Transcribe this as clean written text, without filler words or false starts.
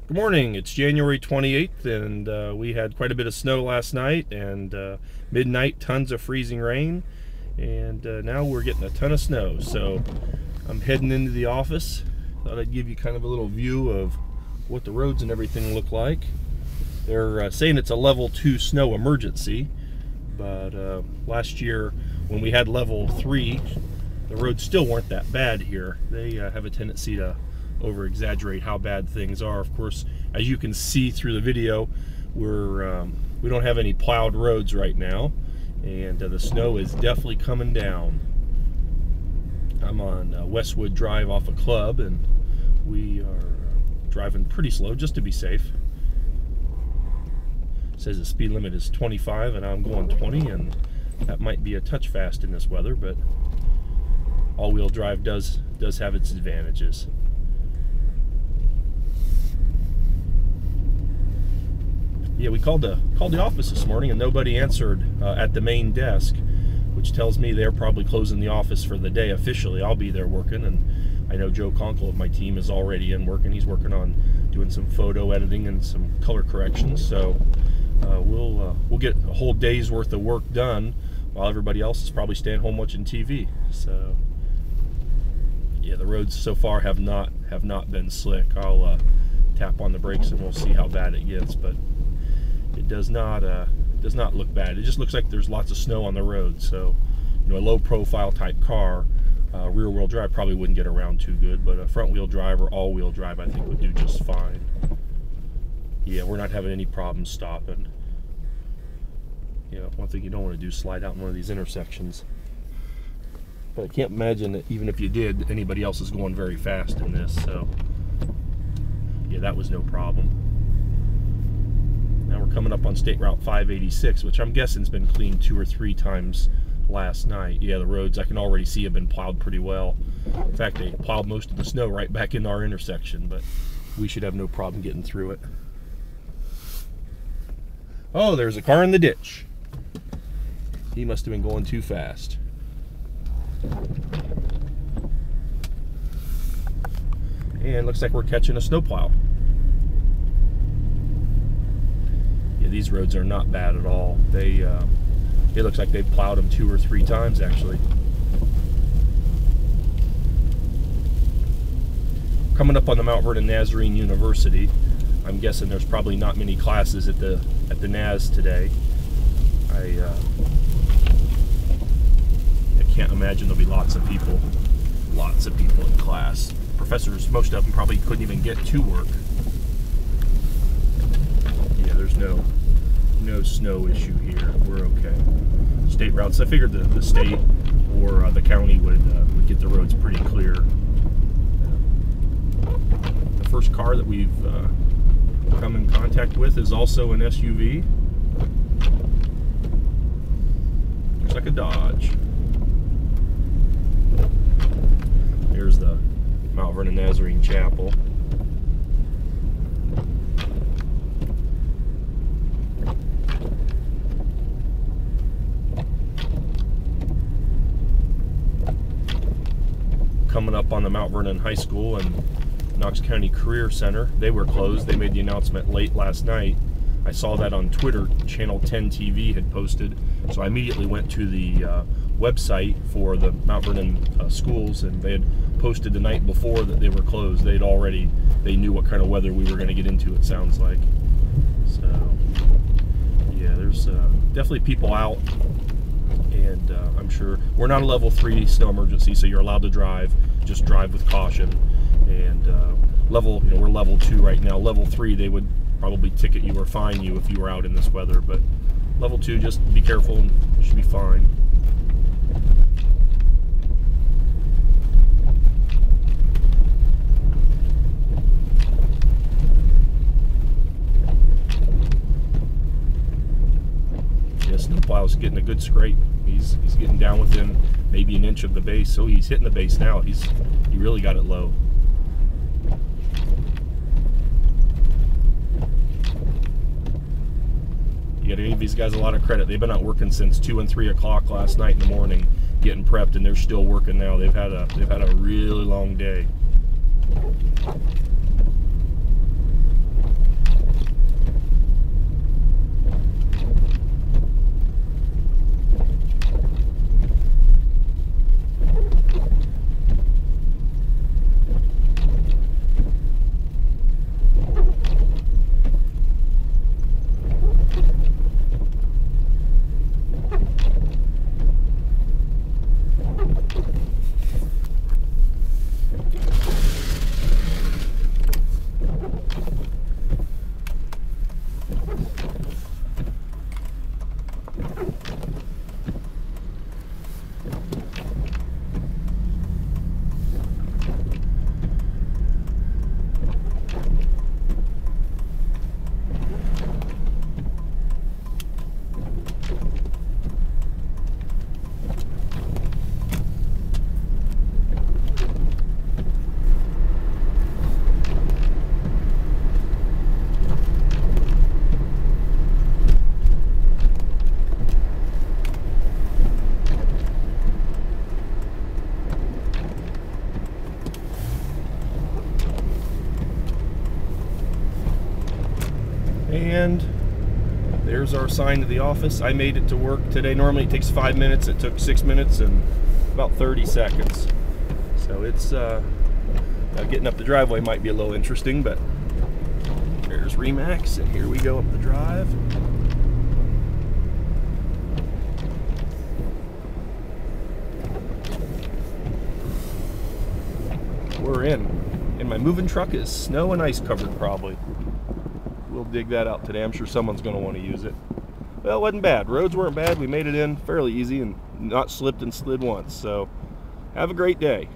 Good morning. It's January 28th, and we had quite a bit of snow last night, and midnight, tons of freezing rain, and now we're getting a ton of snow. So I'm heading into the office. Thought I'd give you kind of a little view of what the roads and everything look like. They're saying it's a level 2 snow emergency, but last year when we had level 3, the roads still weren't that bad here. They have a tendency to over-exaggerate how bad things are. Of course, as you can see through the video, we don't have any plowed roads right now, and the snow is definitely coming down. I'm on Westwood Drive off a Club, and we are driving pretty slow just to be safe. It says the speed limit is 25 and I'm going 20, and that might be a touch fast in this weather, but all-wheel drive does have its advantages. Yeah, we called the office this morning and nobody answered at the main desk, which tells me they're probably closing the office for the day officially. I'll be there working, and I know Joe Conkle of my team is already in working. He's working on doing some photo editing and some color corrections. So we'll get a whole day's worth of work done while everybody else is probably staying home watching TV. So yeah, the roads so far have not been slick. I'll tap on the brakes and we'll see how bad it gets, but it does not look bad. It just looks like there's lots of snow on the road. So, you know, a low profile type car, rear wheel drive probably wouldn't get around too good, but a front wheel drive or all wheel drive I think would do just fine. Yeah, we're not having any problems stopping. You know, one thing you don't want to do is slide out in one of these intersections. But I can't imagine that even if you did, anybody else is going very fast in this. So yeah, that was no problem. Now we're coming up on State Route 586, which I'm guessing has been cleaned 2 or 3 times last night. Yeah, the roads I can already see have been plowed pretty well. In fact, they plowed most of the snow right back into our intersection, but we should have no problem getting through it. Oh, there's a car in the ditch. He must have been going too fast. And looks like we're catching a snowplow. Yeah, these roads are not bad at all. It looks like they've plowed them 2 or 3 times actually. Coming up on the Mount Vernon Nazarene University. I'm guessing there's probably not many classes at the Naz today. I can't imagine there'll be lots of people in class. Professors, most of them probably couldn't even get to work. Yeah, there's no snow issue here. We're okay. State routes, I figured the state or the county would get the roads pretty clear. The first car that we've come in contact with is also an SUV. Looks like a Dodge. Here's the Mount Vernon Nazarene Chapel. Coming up on the Mount Vernon High School and Knox County Career Center. They were closed. They made the announcement late last night. I saw that on Twitter. Channel 10 TV had posted, so I immediately went to the website for the Mount Vernon schools, and they had posted the night before that they were closed. They knew what kind of weather we were going to get into, it sounds like. So yeah, there's definitely people out, and I'm sure we're not a level 3 snow emergency, so you're allowed to drive. Just drive with caution. And we're level 2 right now. Level 3, they would probably ticket you or fine you if you were out in this weather, but level 2, just be careful and you should be fine. Yeah, snowplow's getting a good scrape. He's getting down within maybe an inch of the base. So he's hitting the base now. He really got it low. You gotta give these guys a lot of credit. They've been out working since 2 and 3 o'clock last night in the morning, getting prepped, and they're still working now. They've had a really long day. And there's our sign to the office. I made it to work today. Normally it takes 5 minutes. It took 6 minutes and about 30 seconds. So it's getting up the driveway might be a little interesting, but there's Remax, and here we go up the drive. We're in. And my moving truck is snow and ice covered probably. We'll dig that out today. I'm sure someone's going to want to use it. Well, it wasn't bad. Roads weren't bad. We made it in fairly easy and not slipped and slid once. So have a great day.